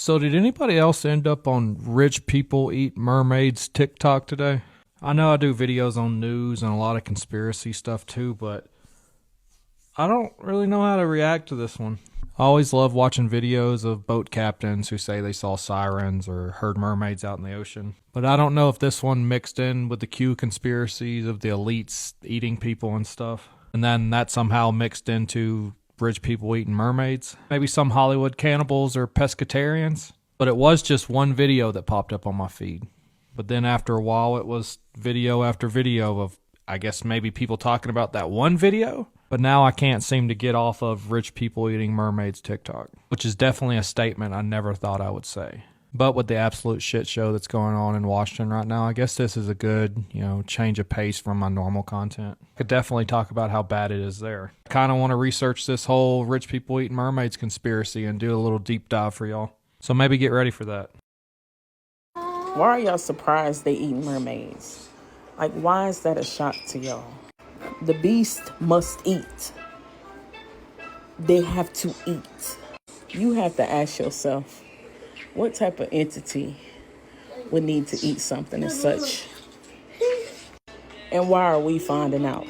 So did anybody else end up on rich people eat mermaids TikTok today? I know I do videos on news and a lot of conspiracy stuff too, but I don't really know how to react to this one. I always love watching videos of boat captains who say they saw sirens or heard mermaids out in the ocean. But I don't know if this one mixed in with the Q conspiracies of the elites eating people and stuff. And then that somehow mixed into rich people eating mermaids. Maybe some Hollywood cannibals or pescatarians. But it was just one video that popped up on my feed. But then after a while, it was video after video of, I guess, maybe people talking about that one video. But now I can't seem to get off of rich people eating mermaids TikTok, which is definitely a statement I never thought I would say. But with the absolute shit show that's going on in Washington right now, I guess this is a good, change of pace from my normal content. I could definitely talk about how bad it is there. I kind of want to research this whole rich people eating mermaids conspiracy and do a little deep dive for y'all. So maybe get ready for that. Why are y'all surprised they eat mermaids? Like, why is that a shock to y'all? The beast must eat. They have to eat. You have to ask yourself, what type of entity would need to eat something as such? And why are we finding out?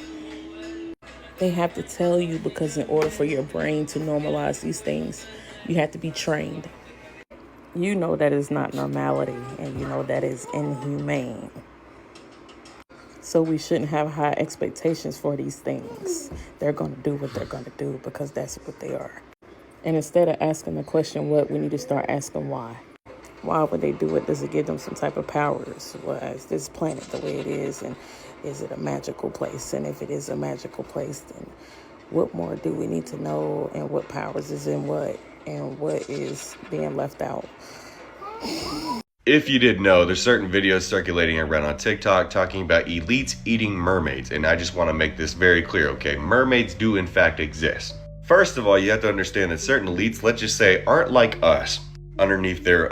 They have to tell you because in order for your brain to normalize these things, you have to be trained. You know that is not normality, and you know that is inhumane. So we shouldn't have high expectations for these things. They're going to do what they're going to do because that's what they are. And instead of asking the question what, we need to start asking why. Why would they do it? Does it give them some type of powers? Why is this planet the way it is? And is it a magical place? And if it is a magical place, then what more do we need to know? And what powers is in what? And what is being left out? If you didn't know, there's certain videos circulating around on TikTok talking about elites eating mermaids, and I just want to make this very clear, okay? Mermaids do in fact exist. First of all, you have to understand that certain elites, let's just say, aren't like us underneath their,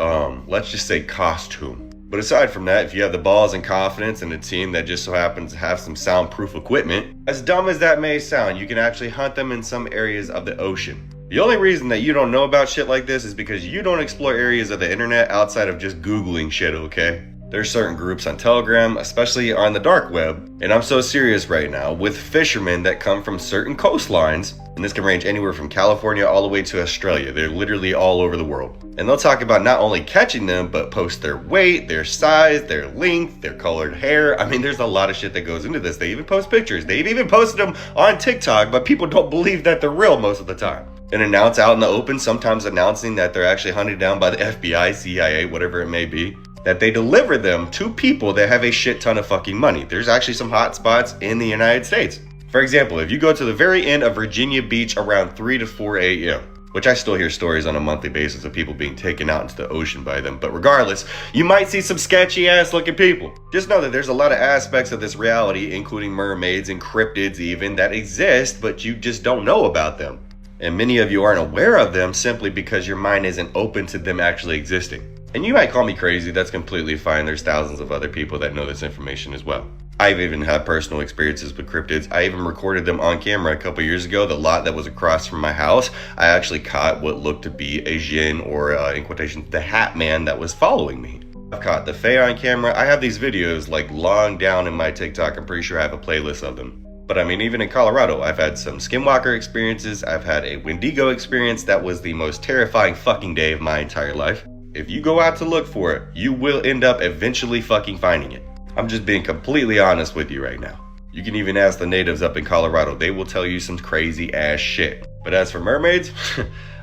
let's just say costume. But aside from that, if you have the balls and confidence and a team that just so happens to have some soundproof equipment, as dumb as that may sound, you can actually hunt them in some areas of the ocean. The only reason that you don't know about shit like this is because you don't explore areas of the internet outside of just Googling shit, okay? There's certain groups on Telegram, especially on the dark web, and I'm so serious right now, with fishermen that come from certain coastlines, and this can range anywhere from California all the way to Australia. They're literally all over the world. And they'll talk about not only catching them, but post their weight, their size, their length, their colored hair. I mean, there's a lot of shit that goes into this. They even post pictures. They've even posted them on TikTok, but people don't believe that they're real most of the time. And announce out in the open, sometimes announcing that they're actually hunted down by the FBI, CIA, whatever it may be, that they deliver them to people that have a shit ton of fucking money. There's actually some hot spots in the United States. For example, if you go to the very end of Virginia Beach around 3 to 4 a.m., which I still hear stories on a monthly basis of people being taken out into the ocean by them, but regardless, you might see some sketchy ass looking people. Just know that there's a lot of aspects of this reality, including mermaids and cryptids even, that exist, but you just don't know about them. And many of you aren't aware of them simply because your mind isn't open to them actually existing. And you might call me crazy, that's completely fine. There's thousands of other people that know this information as well. I've even had personal experiences with cryptids. I even recorded them on camera a couple years ago. The lot that was across from my house, I actually caught what looked to be a djinn, or in quotations, the hat man that was following me. I've caught the fae on camera. I have these videos like long down in my TikTok. I'm pretty sure I have a playlist of them. But I mean, even in Colorado, I've had some skinwalker experiences. I've had a Wendigo experience that was the most terrifying fucking day of my entire life. If you go out to look for it, you will end up eventually fucking finding it. I'm just being completely honest with you right now. You can even ask the natives up in Colorado. They will tell you some crazy ass shit. But as for mermaids,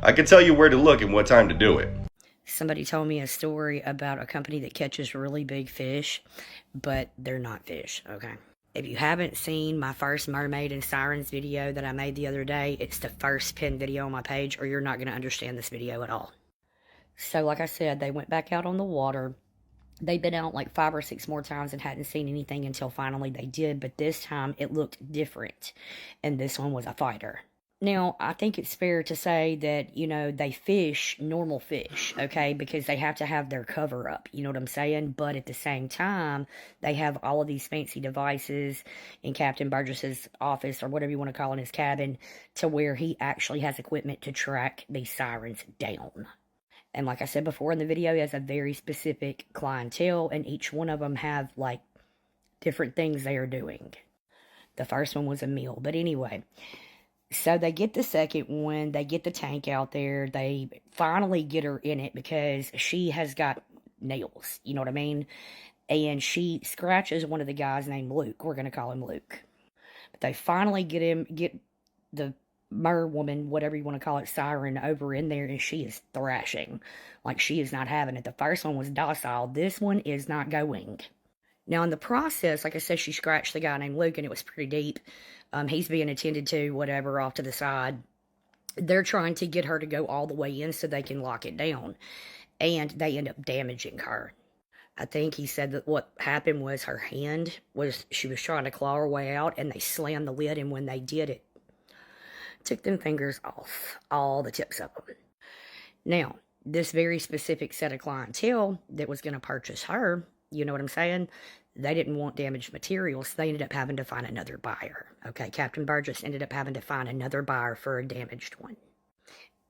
I can tell you where to look and what time to do it. Somebody told me a story about a company that catches really big fish, but they're not fish, okay? If you haven't seen my first mermaid and sirens video that I made the other day, it's the first pinned video on my page, or you're not going to understand this video at all. So like I said, they went back out on the water. They'd been out like 5 or 6 more times and hadn't seen anything until finally they did, but this time it looked different, and this one was a fighter. Now, I think it's fair to say that, they fish normal fish, okay, because they have to have their cover up, you know what I'm saying? But at the same time, they have all of these fancy devices in Captain Burgess's office, or whatever you want to call it, his cabin, to where he actually has equipment to track these sirens down. And like I said before in the video, he has a very specific clientele, and each one of them have, like, different things they are doing. The first one was a meal. But anyway, so they get the second one. They get the tank out there. They finally get her in it because she has got nails. You know what I mean? And she scratches one of the guys named Luke. We're going to call him Luke. But they finally get the mer woman, whatever you want to call it, siren, over in there, and she is thrashing. Like, she is not having it. The first one was docile. This one is not going. Now, in the process, like I said, she scratched the guy named Luke, and it was pretty deep. He's being attended to, whatever, off to the side. They're trying to get her to go all the way in so they can lock it down. And they end up damaging her. I think he said that what happened was her hand she was trying to claw her way out, and they slammed the lid, and when they did it, took them fingers off, all the tips of them. Now, this very specific set of clientele that was going to purchase her, you know what I'm saying? They didn't want damaged material, so they ended up having to find another buyer. Okay, Captain Burgess ended up having to find another buyer for a damaged one.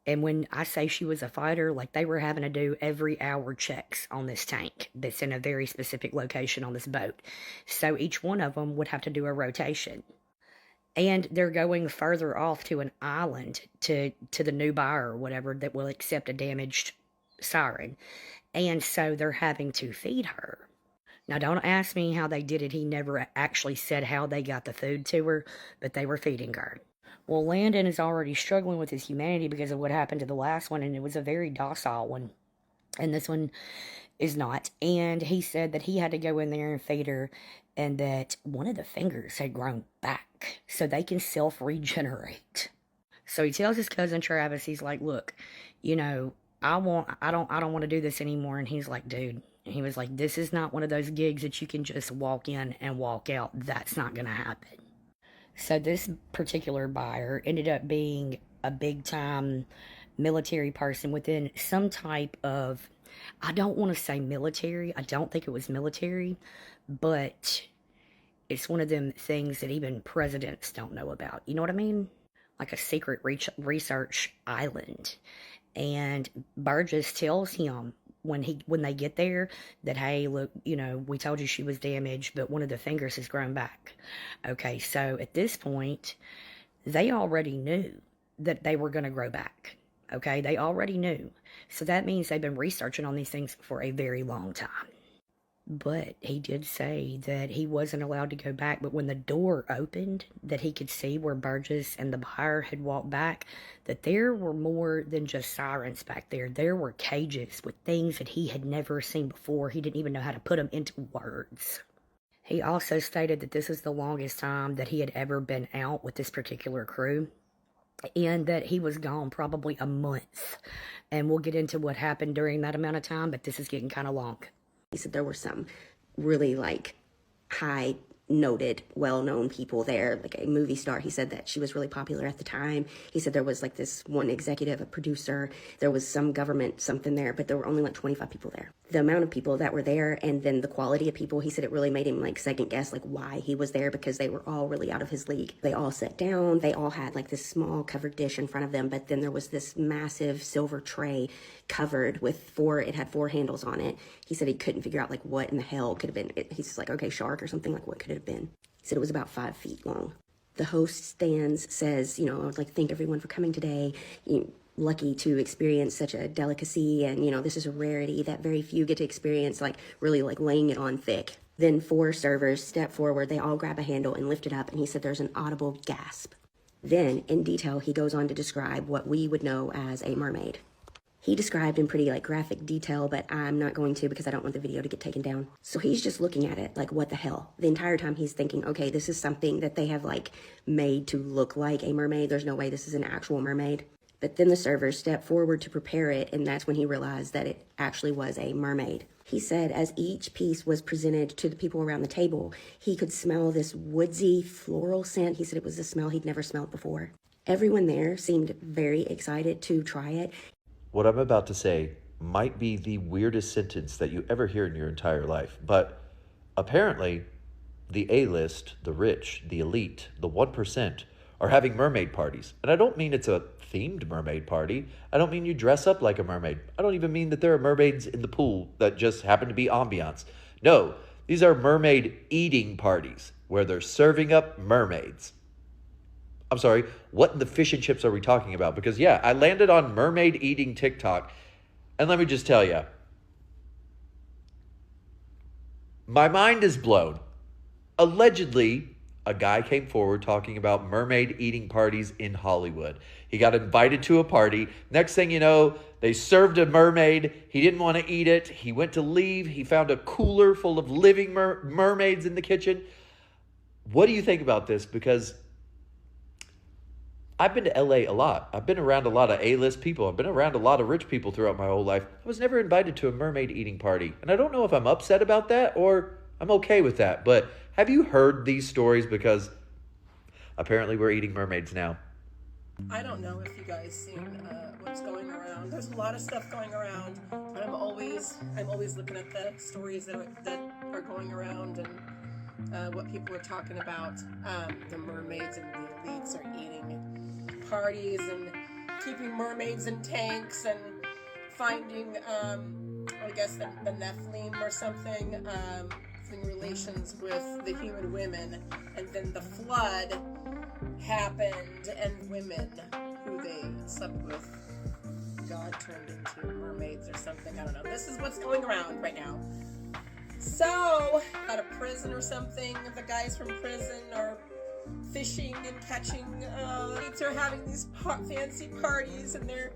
And when I say she was a fighter, like, they were having to do every hour checks on this tank that's in a very specific location on this boat. So each one of them would have to do a rotation. And they're going further off to an island to the new buyer or whatever that will accept a damaged siren. And so they're having to feed her. Now, don't ask me how they did it. He never actually said how they got the food to her, but they were feeding her. Well, Landon is already struggling with his humanity because of what happened to the last one, and it was a very docile one. And this one is not. And he said that he had to go in there and feed her, and that one of the fingers had grown back so they can self-regenerate. So he tells his cousin Travis, he's like, look, you know, I don't want to do this anymore. And he's like, dude, he was like, this is not one of those gigs that you can just walk in and walk out. That's not going to happen. So this particular buyer ended up being a big-time military person within some type of, I don't want to say military. I don't think it was military, but it's one of them things that even presidents don't know about. You know what I mean? Like a secret research island. And Burgess tells him when they get there that, hey, look, you know, we told you she was damaged, but one of the fingers has grown back. Okay, so at this point, they already knew that they were going to grow back. Okay, they already knew. So that means they've been researching on these things for a very long time. But he did say that he wasn't allowed to go back, but when the door opened, that he could see where Burgess and the buyer had walked back, that there were more than just sirens back there. There were cages with things that he had never seen before. He didn't even know how to put them into words. He also stated that this is the longest time that he had ever been out with this particular crew, and that he was gone probably a month. And we'll get into what happened during that amount of time, but this is getting kind of long. He said there were some really, like, high noted, well-known people there, like a movie star. He said that she was really popular at the time. He said there was like this one executive, a producer, there was some government something there, but there were only like 25 people there. The amount of people that were there, and then the quality of people, he said it really made him like second guess like why he was there, because they were all really out of his league. They all sat down, they all had like this small covered dish in front of them, but then there was this massive silver tray covered with it had four handles on it. He said he couldn't figure out like what in the hell could have been. He's just like, okay, shark or something, like what could it have been? He said it was about 5 feet long. The host stands, says, you know, I would like to thank everyone for coming today. Lucky to experience such a delicacy, and you know, this is a rarity that very few get to experience, like really like laying it on thick. Then 4 servers step forward, they all grab a handle and lift it up, and he said there's an audible gasp. Then in detail he goes on to describe what we would know as a mermaid. He described in pretty like graphic detail, but I'm not going to because I don't want the video to get taken down. So he's just looking at it like, what the hell? The entire time he's thinking, okay, this is something that they have like made to look like a mermaid. There's no way this is an actual mermaid. But then the servers step forward to prepare it, and that's when he realized that it actually was a mermaid. He said as each piece was presented to the people around the table, he could smell this woodsy floral scent. He said it was a smell he'd never smelled before. Everyone there seemed very excited to try it. What I'm about to say might be the weirdest sentence that you ever hear in your entire life, but apparently the A-list, the rich, the elite, the 1% are having mermaid parties. And I don't mean it's a themed mermaid party. I don't mean you dress up like a mermaid. I don't even mean that there are mermaids in the pool that just happen to be ambiance. No, these are mermaid eating parties where they're serving up mermaids. I'm sorry, what in the fish and chips are we talking about? Because yeah, I landed on mermaid eating TikTok, and let me just tell you, my mind is blown. Allegedly, a guy came forward talking about mermaid eating parties in Hollywood. He got invited to a party. Next thing you know, they served a mermaid. He didn't want to eat it. He went to leave. He found a cooler full of living mermaids in the kitchen. What do you think about this? Because I've been to LA a lot. I've been around a lot of A-list people. I've been around a lot of rich people throughout my whole life. I was never invited to a mermaid eating party. And I don't know if I'm upset about that or I'm okay with that. But have you heard these stories? Because apparently we're eating mermaids now. I don't know if you guys seen what's going around. There's a lot of stuff going around, but I'm always looking at the stories that are going around and what people are talking about. The mermaids and the elites are eating parties and keeping mermaids in tanks and finding, I guess the Nephilim or something, in relations with the human women, and then the flood happened and women who they slept with, God turned into mermaids or something. I don't know. This is what's going around right now. So, out of prison or something, the guys from prison are fishing and catching. They're having these fancy parties, and they're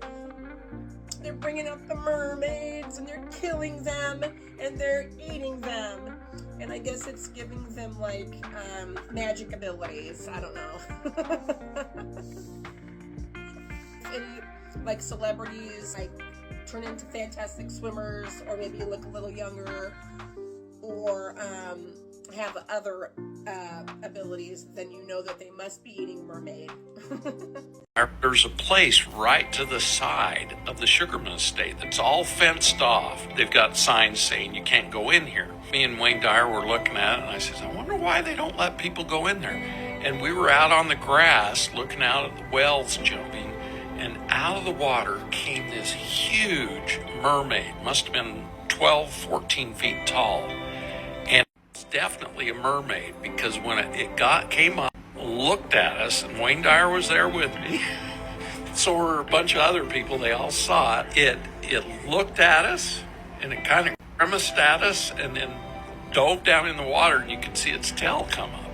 bringing up the mermaids, and they're killing them, and they're eating them. And I guess it's giving them, like, magic abilities. I don't know. And, like, celebrities, like, turn into fantastic swimmers, or maybe look a little younger, or have other abilities, then you know that they must be eating mermaid. There's a place right to the side of the Sugarman estate that's all fenced off. They've got signs saying you can't go in here. Me and Wayne Dyer were looking at it, and I says, I wonder why they don't let people go in there. And we were out on the grass looking out at the whales jumping, and out of the water came this huge mermaid. Must have been 12, 14 feet tall. And it's definitely a mermaid, because when it came up, looked at us, and Wayne Dyer was there with me. So were a bunch of other people. They all saw it. It looked at us, and it kind of grimaced at us, and then dove down in the water, and you could see its tail come up.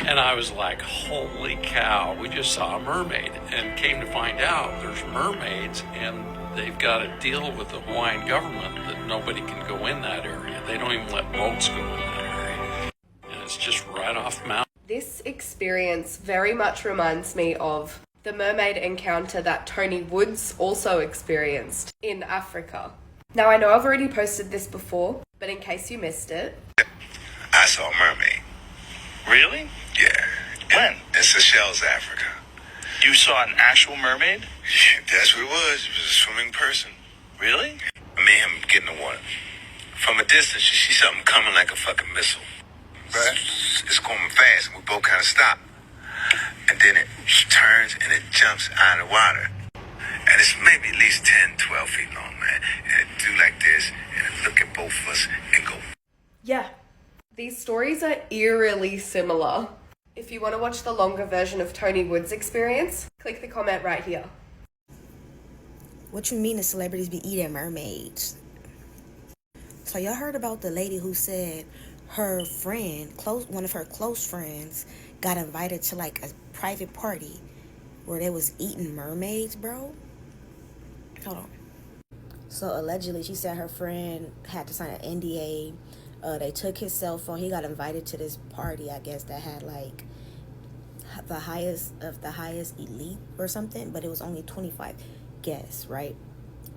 And I was like, holy cow, we just saw a mermaid. And came to find out there's mermaids, and they've got a deal with the Hawaiian government that nobody can go in that area. They don't even let boats go in that area. And it's just right off the mountain. This experience very much reminds me of the mermaid encounter that Tony Woods also experienced in Africa. Now, I know I've already posted this before, but in case you missed it, I saw a mermaid. Really? Yeah. When? In Seychelles, Africa. You saw an actual mermaid? Yeah, that's what it was. It was a swimming person. Really? I mean, him get in the water. From a distance, you see something coming like a fucking missile. Right? It's going fast, and we both kind of stop. And then it turns and it jumps out of the water. And it's maybe at least 10, 12 feet long, man. And it do like this, and it look at both of us and go. yeah, these stories are eerily similar. If you want to watch the longer version of Tony Wood's experience, click the comment right here. What you mean the celebrities be eating mermaids? So y'all heard about the lady who said her friend, one of her close friends, got invited to like a private party where they was eating mermaids, bro? Hold on. So allegedly, she said her friend had to sign an NDA. They took his cell phone. He got invited to this party, I guess, that had like the highest of the highest elite or something, but it was only 25 guests, right?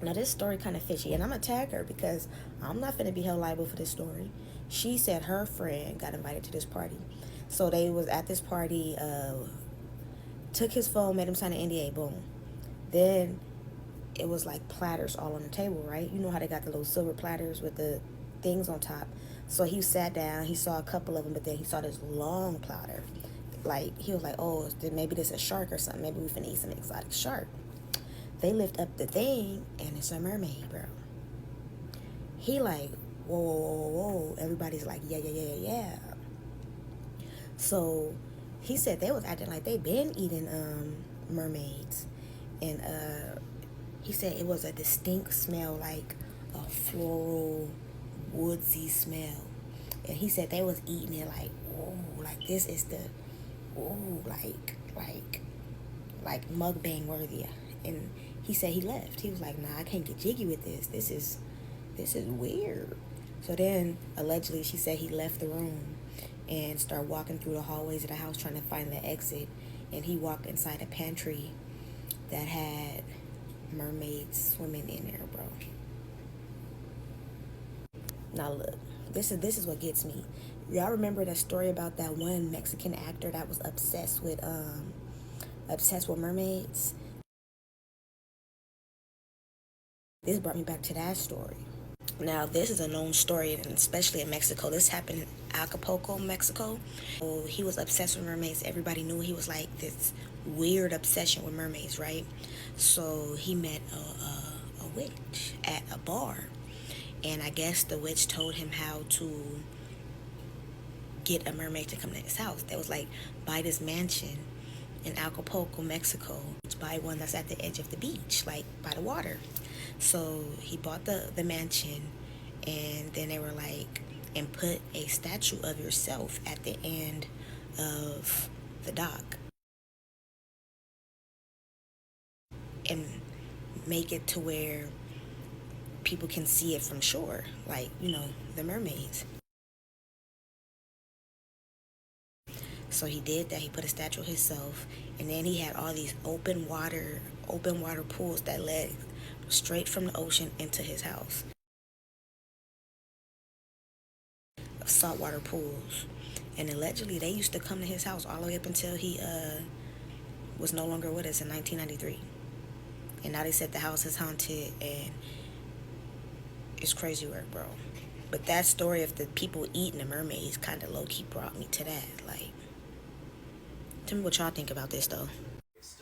Now this story kind of fishy, and I'm gonna tag her because I'm not gonna be held liable for this story. She said her friend got invited to this party. So they was at this party, took his phone, made him sign an NDA, boom. Then it was like platters all on the table, right? You know how they got the little silver platters with the things on top. So he sat down, he saw a couple of them, but then he saw this long platter like, he was like, oh, maybe this is a shark or something. Maybe we finna eat some exotic shark. They lift up the thing, and it's a mermaid, bro. He like, whoa, whoa, whoa, whoa. Everybody's like, yeah, yeah, yeah, yeah. So he said they was acting like they been eating mermaids. And he said it was a distinct smell, like a floral, woodsy smell. And he said they was eating it like, ooh, like this is the, ooh, like mukbang worthy. And he said he left. He was like, nah, I can't get jiggy with this. This is weird. So then, allegedly, she said he left the room and started walking through the hallways of the house trying to find the exit. And he walked inside a pantry that had mermaids swimming in there, bro. Now look, this is what gets me. Y'all remember that story about that one Mexican actor that was obsessed with mermaids? This brought me back to that story. Now, this is a known story, and especially in Mexico. This happened in Acapulco, Mexico. So he was obsessed with mermaids. Everybody knew he was like this weird obsession with mermaids, right? So he met a witch at a bar. And I guess the witch told him how to get a mermaid to come to his house. That was like, buy this mansion in Acapulco, Mexico. Buy one that's at the edge of the beach, like by the water. So he bought the mansion, and then they were like, and put a statue of yourself at the end of the dock. And make it to where people can see it from shore, like, you know, the mermaids. So he did that. He put a statue of himself, and then he had all these open water pools that led straight from the ocean into his house. Saltwater pools. And allegedly they used to come to his house all the way up until he was no longer with us in 1993. And now they said the house is haunted, and it's crazy work, bro. But that story of the people eating the mermaids kind of low-key brought me to that. Like, tell me what y'all think about this, though.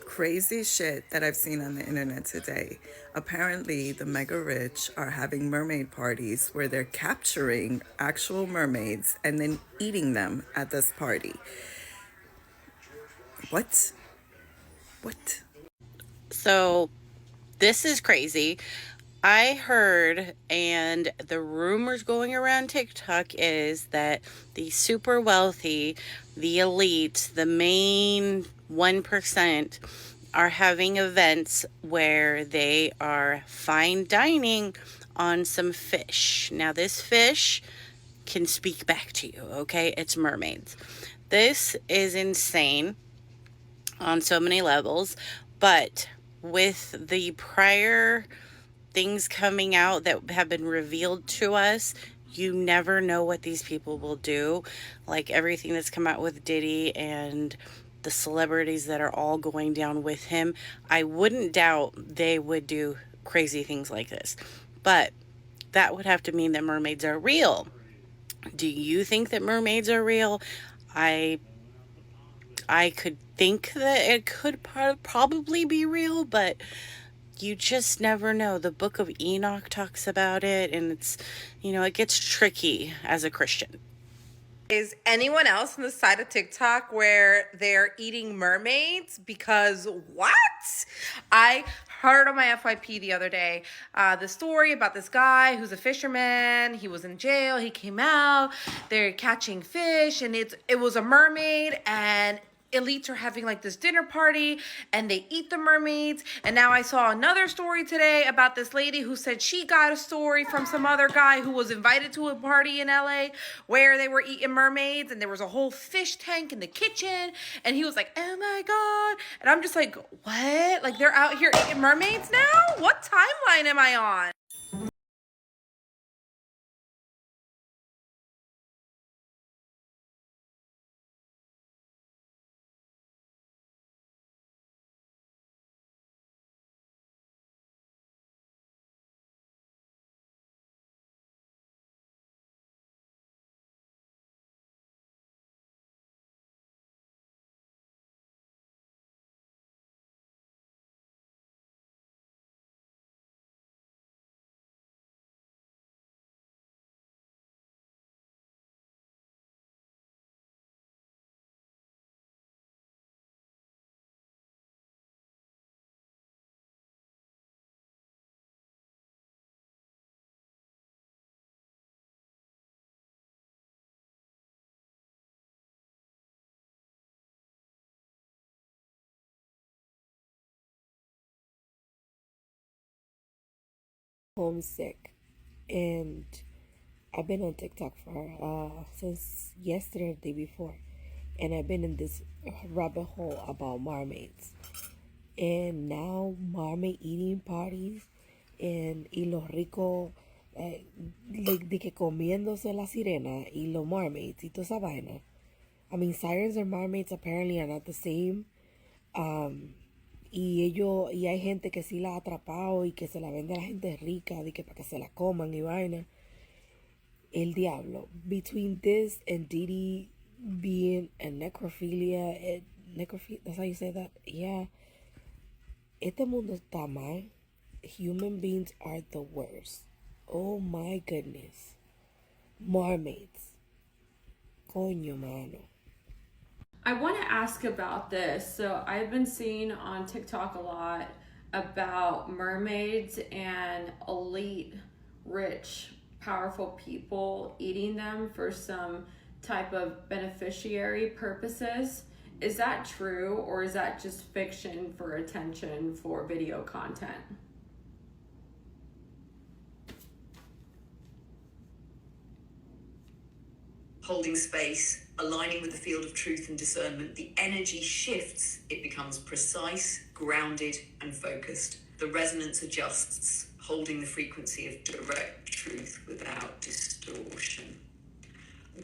Crazy shit that I've seen on the internet today. Apparently, the mega rich are having mermaid parties where they're capturing actual mermaids and then eating them at this party. What? What? So, this is crazy. I heard, and the rumors going around TikTok is that the super wealthy, the elite, the main 1% are having events where they are fine dining on some fish. Now, this fish can speak back to you, okay? It's mermaids. This is insane on so many levels, but with the prior things coming out that have been revealed to us, you never know what these people will do. Like everything that's come out with Diddy and the celebrities that are all going down with him, I wouldn't doubt they would do crazy things like this. But that would have to mean that mermaids are real. Do you think that mermaids are real? I could think that it could probably be real, but you just never know. The Book of Enoch talks about it, and it's, it gets tricky as a Christian. Is anyone else on the side of TikTok where they're eating mermaids? Because what? I heard on my FYP the other day the story about this guy who's a fisherman. He was in jail. He came out. They're catching fish, and it was a mermaid, and elites are having like this dinner party and they eat the mermaids. And now I saw another story today about this lady who said she got a story from some other guy who was invited to a party in LA where they were eating mermaids, and there was a whole fish tank in the kitchen, and he was like, oh my god. And I'm just like, what? Like, they're out here eating mermaids now? What timeline am I on? homesick, and I've been on TikTok for since yesterday or the day before, and I've been in this rabbit hole about mermaids, and now mermaid eating parties, y los ricos de que comiéndose la sirena y los mermaids y toda esa vaina. I mean, sirens and mermaids apparently are not the same. Y hay gente que sí la ha atrapado y que se la vende a la gente rica, de que para que se la coman y vaina. El diablo. Between this and Didi being a necrophilia, that's how you say that? Yeah. Este mundo está mal. Human beings are the worst. Oh my goodness. Mermaids. Coño, mano. I want to ask about this. So I've been seeing on TikTok a lot about mermaids and elite, rich, powerful people eating them for some type of beneficiary purposes. Is that true, or is that just fiction for attention for video content? Holding space, aligning with the field of truth and discernment, the energy shifts. It becomes precise, grounded, and focused. The resonance adjusts, holding the frequency of direct truth without distortion.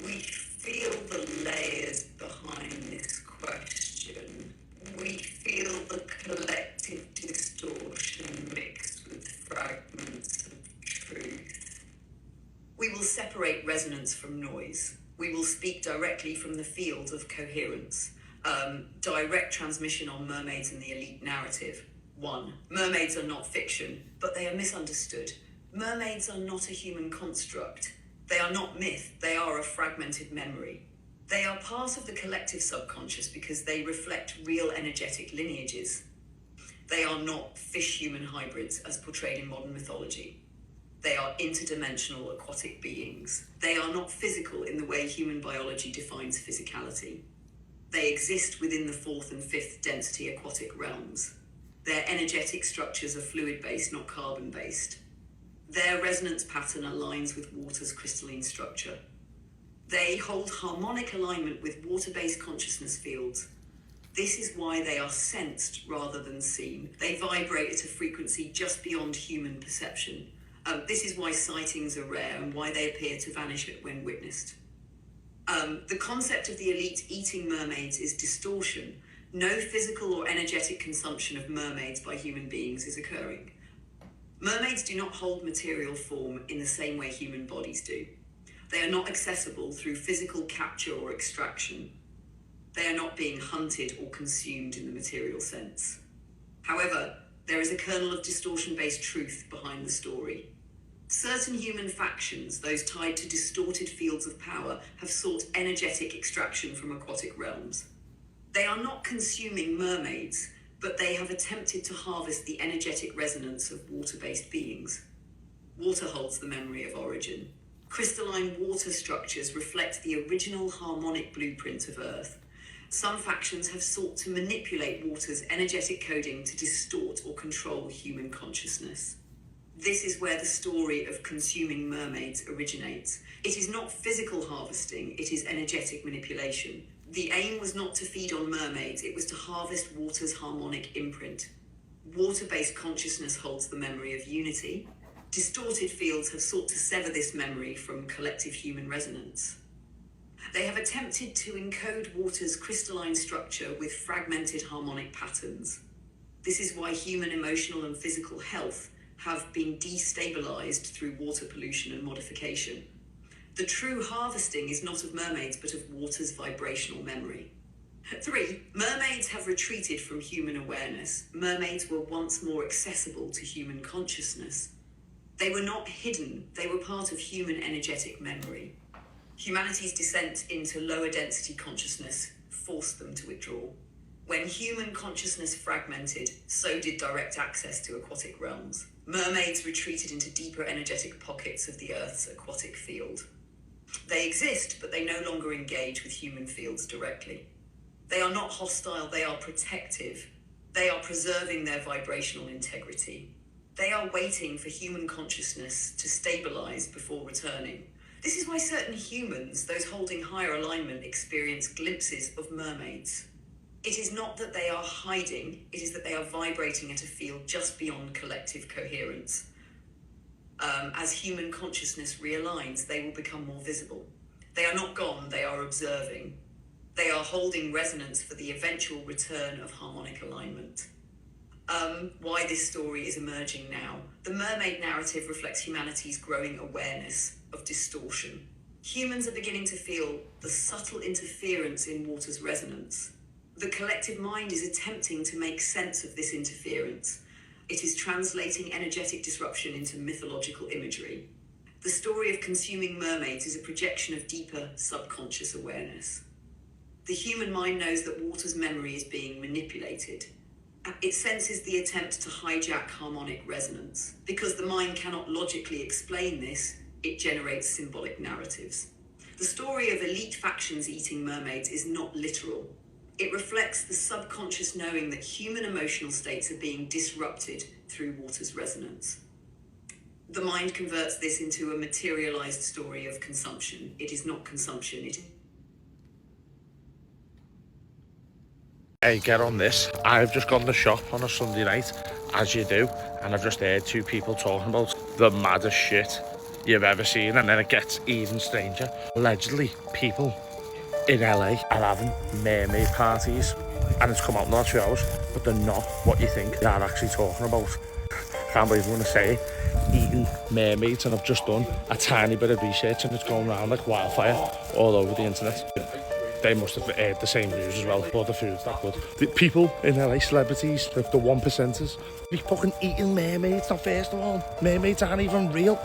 We feel the layers behind this question. We feel the collective distortion mixed with fragments of truth. We will separate resonance from noise. We will speak directly from the field of coherence. Direct transmission on mermaids and the elite narrative. 1. Mermaids are not fiction, but they are misunderstood. Mermaids are not a human construct. They are not myth, they are a fragmented memory. They are part of the collective subconscious because they reflect real energetic lineages. They are not fish-human hybrids as portrayed in modern mythology. They are interdimensional aquatic beings. They are not physical in the way human biology defines physicality. They exist within the 4th and 5th density aquatic realms. Their energetic structures are fluid-based, not carbon-based. Their resonance pattern aligns with water's crystalline structure. They hold harmonic alignment with water-based consciousness fields. This is why they are sensed rather than seen. They vibrate at a frequency just beyond human perception. This is why sightings are rare and why they appear to vanish when witnessed. The concept of the elite eating mermaids is distortion. No physical or energetic consumption of mermaids by human beings is occurring. Mermaids do not hold material form in the same way human bodies do. They are not accessible through physical capture or extraction. They are not being hunted or consumed in the material sense. However, there is a kernel of distortion-based truth behind the story. Certain human factions, those tied to distorted fields of power, have sought energetic extraction from aquatic realms. They are not consuming mermaids, but they have attempted to harvest the energetic resonance of water-based beings. Water holds the memory of origin. Crystalline water structures reflect the original harmonic blueprint of Earth. Some factions have sought to manipulate water's energetic coding to distort or control human consciousness. This is where the story of consuming mermaids originates. It is not physical harvesting, it is energetic manipulation. The aim was not to feed on mermaids, it was to harvest water's harmonic imprint. Water-based consciousness holds the memory of unity. Distorted fields have sought to sever this memory from collective human resonance. They have attempted to encode water's crystalline structure with fragmented harmonic patterns. This is why human emotional and physical health have been destabilized through water pollution and modification. The true harvesting is not of mermaids, but of water's vibrational memory. 3. Mermaids have retreated from human awareness. Mermaids were once more accessible to human consciousness. They were not hidden, they were part of human energetic memory. Humanity's descent into lower density consciousness forced them to withdraw. When human consciousness fragmented, so did direct access to aquatic realms. Mermaids retreated into deeper energetic pockets of the Earth's aquatic field. They exist, but they no longer engage with human fields directly. They are not hostile, they are protective. They are preserving their vibrational integrity. They are waiting for human consciousness to stabilize before returning. This is why certain humans, those holding higher alignment, experience glimpses of mermaids. It is not that they are hiding, it is that they are vibrating at a field just beyond collective coherence. As human consciousness realigns, they will become more visible. They are not gone, they are observing. They are holding resonance for the eventual return of harmonic alignment. Why this story is emerging now. The mermaid narrative reflects humanity's growing awareness of distortion. Humans are beginning to feel the subtle interference in water's resonance. The collective mind is attempting to make sense of this interference. It is translating energetic disruption into mythological imagery. The story of consuming mermaids is a projection of deeper subconscious awareness. The human mind knows that water's memory is being manipulated. It senses the attempt to hijack harmonic resonance. Because the mind cannot logically explain this, it generates symbolic narratives. The story of elite factions eating mermaids is not literal. It reflects the subconscious knowing that human emotional states are being disrupted through water's resonance. The mind converts this into a materialized story of consumption. It is not consumption, Hey, get on this. I've just gone to shop on a Sunday night, as you do, and I've just heard two people talking about the maddest shit you've ever seen, and then it gets even stranger. Allegedly, people in LA are having mermaid parties, and it's come out in the last few hours, but they're not what you think they are actually talking about. Can't believe I'm going to say it. Eating mermaids, and I've just done a tiny bit of research, and it's going around like wildfire all over the internet. They must have aired the same news as well, but the food's that good. The people in LA, celebrities, the 1%ers, be fucking eating mermaids. Now, first of all, mermaids aren't even real.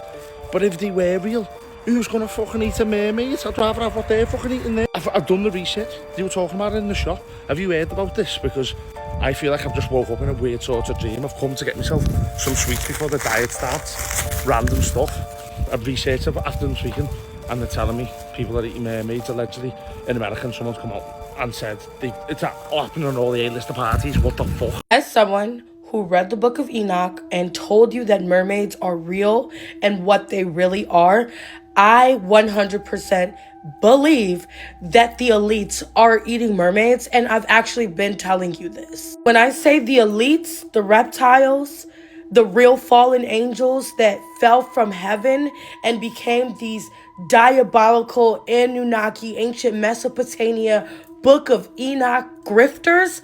But if they were real, who's gonna fucking eat a mermaid? I'd rather have what they're fucking eating there. I've done the research. They were talking about it in the shop. Have you heard about this? Because I feel like I've just woke up in a weird sort of dream. I've come to get myself some sweets before the diet starts. Random stuff. I've researched it after them speaking, and they're telling me people are eating mermaids allegedly in America, and someone's come out and said it's happening on all the A-lister parties. What the fuck? As someone who read the Book of Enoch and told you that mermaids are real and what they really are, I 100% believe that the elites are eating mermaids, and I've actually been telling you this. When I say the elites, the reptiles, the real fallen angels that fell from heaven and became these diabolical Anunnaki, ancient Mesopotamia, Book of Enoch grifters,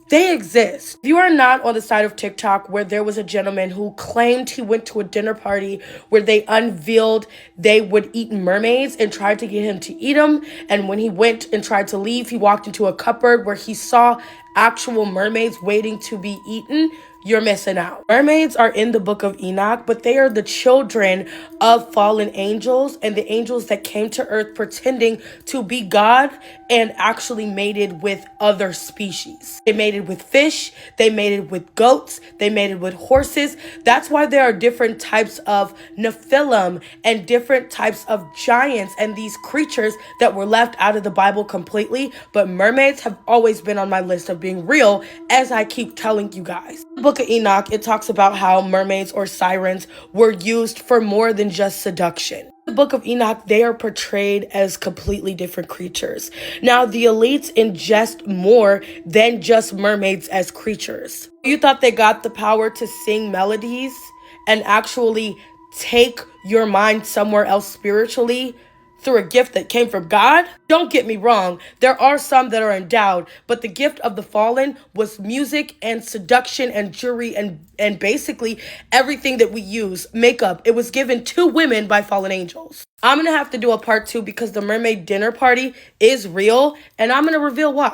they exist. If you are not on the side of TikTok where there was a gentleman who claimed he went to a dinner party where they unveiled they would eat mermaids and tried to get him to eat them, and when he went and tried to leave, he walked into a cupboard where he saw actual mermaids waiting to be eaten, you're missing out. Mermaids are in the Book of Enoch, but they are the children of fallen angels and the angels that came to earth pretending to be God and actually mated with other species. They mated with fish, they mated with goats, they mated with horses. That's why there are different types of Nephilim and different types of giants and these creatures that were left out of the Bible completely. But mermaids have always been on my list of being real, as I keep telling you guys. The Book of Enoch, it talks about how mermaids or sirens were used for more than just seduction. The Book of Enoch, they are portrayed as completely different creatures. Now, the elites ingest more than just mermaids as creatures. You thought they got the power to sing melodies and actually take your mind somewhere else spiritually through a gift that came from God? Don't get me wrong, there are some that are endowed, but the gift of the fallen was music and seduction and jewelry and basically everything that we use, makeup. It was given to women by fallen angels. I'm gonna have to do a part 2 because the mermaid dinner party is real, and I'm gonna reveal why.